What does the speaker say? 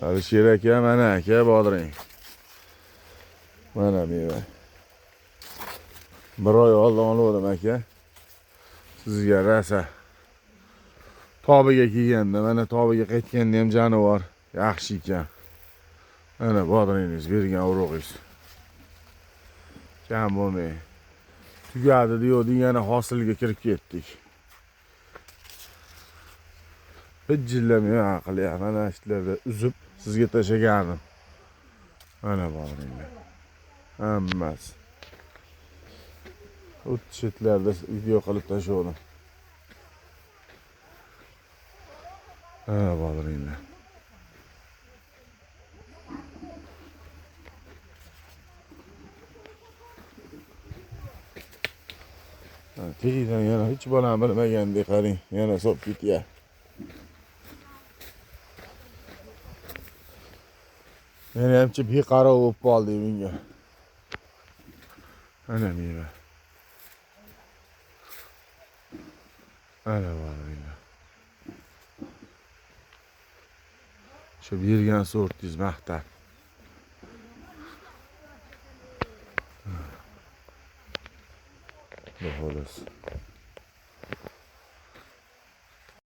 Alisher aka, mana aka bodring. Mana meva. Bir oy oldin oldim aka. Sizga rasa. Tobiga kelganda, mana tobiga qaytganda ham jonivor yaxshi ekan. Mana bodringiz bergan urug'ingiz. Kam bo'lmay. Tugadi deyotdik, yana hosilga kirib ketdik. Bijillamay aqli, mana ishlarda uzib sizga tashagandim. Mana bodringlar. Hammasi. O't chetlarda video qilib tashladim. Mana bodringlar. Tegidan yana hech bolam bilmagandek qarang, yana sop ketya. Meni hamchi beqaror bo'lib qoldi menga. Ana meva. Ana bodringlar. Shu bergan sortingiz maqtab. Bu xolos.